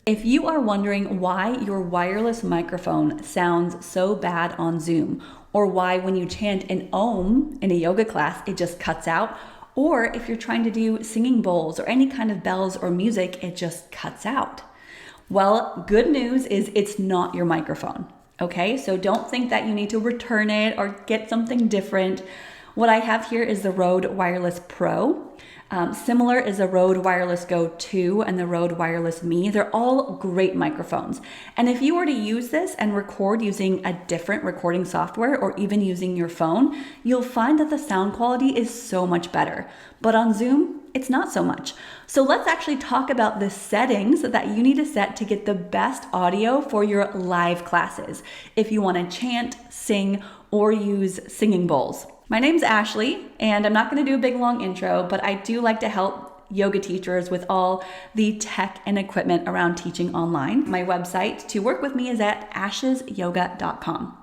If you are wondering why your wireless microphone sounds so bad on Zoom, or why when you chant an Om in a yoga class it just cuts out, or if you're trying to do singing bowls or any kind of bells or music, it just cuts out. Well, good news is it's not your microphone. Okay, so don't think that you need to return it or get something different. What I have here is the Rode Wireless Pro. Similar is the Rode Wireless Go 2 and the Rode Wireless Me. They're all great microphones. And if you were to use this and record using a different recording software or even using your phone, you'll find that the sound quality is so much better. But on Zoom, it's not so much. So let's actually talk about the settings that you need to set to get the best audio for your live classes if you want to chant, sing, or use singing bowls. My name's Ashley, and I'm not going to do a big long intro, but I do like to help yoga teachers with all the tech and equipment around teaching online. My website to work with me is at ashesyoga.com.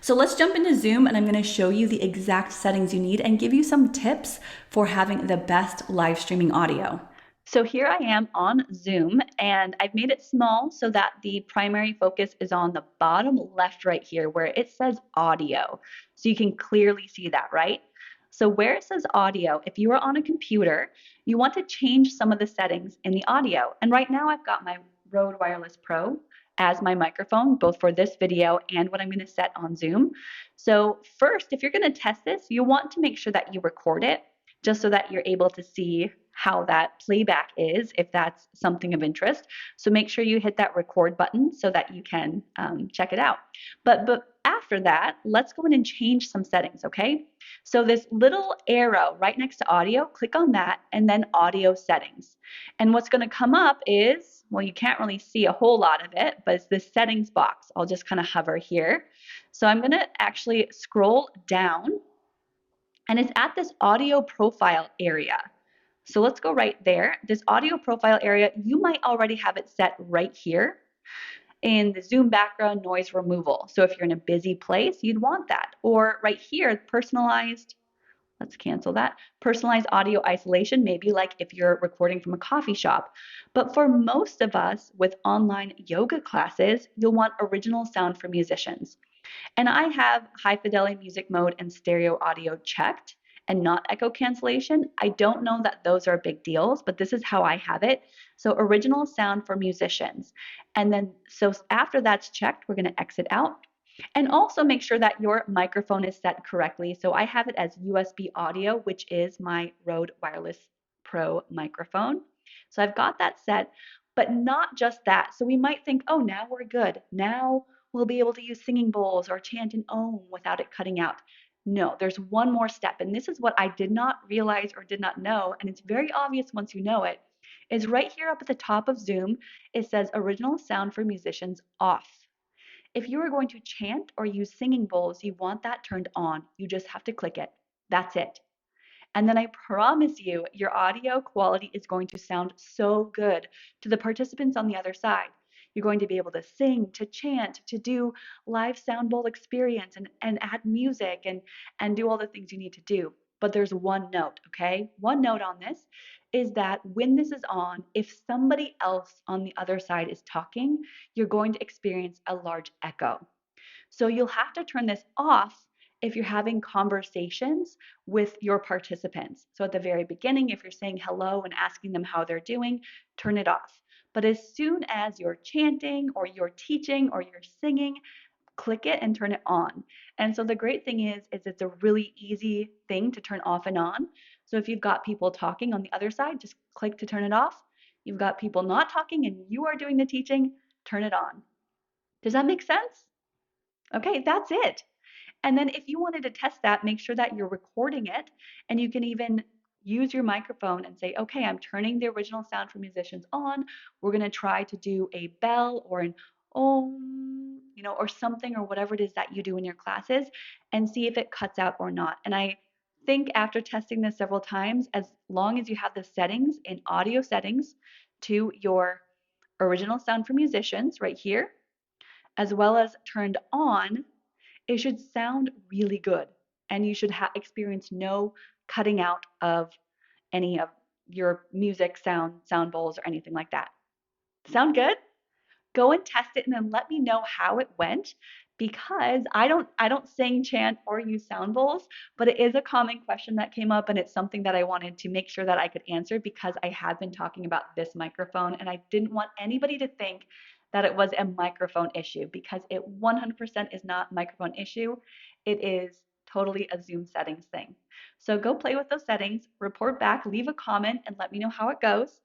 So let's jump into Zoom, and I'm going to show you the exact settings you need and give you some tips for having the best live streaming audio. So here I am on Zoom, and I've made it small so that the primary focus is on the bottom left right here where it says audio. So you can clearly see that, right? So where it says audio, if you are on a computer, you want to change some of the settings in the audio. And right now I've got my Rode Wireless Pro as my microphone, both for this video and what I'm going to set on Zoom. So first, if you're going to test this, you want to make sure that you record it just so that you're able to see how that playback is, if that's something of interest. So make sure you hit that record button so that you can check it out. But after that, let's go in and change some settings, okay? So this little arrow right next to audio, click on that and then audio settings. And what's going to come up is, well, you can't really see a whole lot of it, but it's this settings box. I'll just kind of hover here. So I'm going to actually scroll down, and it's at this audio profile area. So let's go right there. This audio profile area, you might already have it set right here in the Zoom background noise removal. So if you're in a busy place, you'd want that. Or right here, personalized, let's cancel that. Personalized audio isolation, maybe like if you're recording from a coffee shop. But for most of us with online yoga classes, you'll want original sound for musicians. And I have high fidelity music mode and stereo audio checked and not echo cancellation. I don't know that those are big deals, but this is how I have it. So original sound for musicians. And then, so after that's checked, we're going to exit out. And also make sure that your microphone is set correctly. So I have it as USB audio, which is my Rode Wireless Pro microphone. So I've got that set, but not just that. So we might think, oh, now we're good. Now we'll be able to use singing bowls or chant an Om without it cutting out. No, there's one more step. And this is what I did not realize or did not know. And it's very obvious once you know it, is right here up at the top of Zoom, it says original sound for musicians off. If you are going to chant or use singing bowls, you want that turned on. You just have to click it. That's it. And then I promise you, your audio quality is going to sound so good to the participants on the other side. You're going to be able to sing, to chant, to do live sound bowl experience and add music and do all the things you need to do. But there's one note, okay? One note on this is that when this is on, if somebody else on the other side is talking, you're going to experience a large echo. So you'll have to turn this off if you're having conversations with your participants. So at the very beginning, if you're saying hello and asking them how they're doing, turn it off. But as soon as you're chanting or you're teaching or you're singing, click it and turn it on. And so the great thing is it's a really easy thing to turn off and on. So if you've got people talking on the other side, just click to turn it off. You've got people not talking and you are doing the teaching, turn it on. Does that make sense? Okay, that's it. And then if you wanted to test that, make sure that you're recording it, and you can even use your microphone and say, okay, I'm turning the original sound for musicians on. We're going to try to do a bell or an om, or something or whatever it is that you do in your classes, and see if it cuts out or not. And I think after testing this several times, as long as you have the settings in audio settings to your original sound for musicians right here, as well as turned on, it should sound really good, and you should experience no cutting out of any of your music sound bowls or anything like that. Sound good? go and test it and then let me know how it went, because I don't sing, chant, or use sound bowls, but it is a common question that came up, and it's something that I wanted to make sure that I could answer because I have been talking about this microphone and I didn't want anybody to think that it was a microphone issue, because it 100% is not a microphone issue. It is totally a Zoom settings thing. So go play with those settings, report back, leave a comment, and let me know how it goes.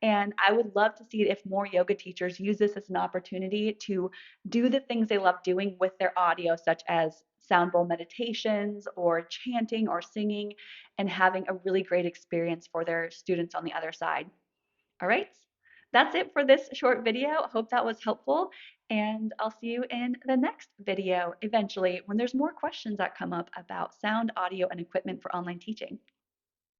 And I would love to see if more yoga teachers use this as an opportunity to do the things they love doing with their audio, such as sound bowl meditations or chanting or singing, and having a really great experience for their students on the other side. All right, that's it for this short video. Hope that was helpful. And I'll see you in the next video eventually when there's more questions that come up about sound, audio, and equipment for online teaching.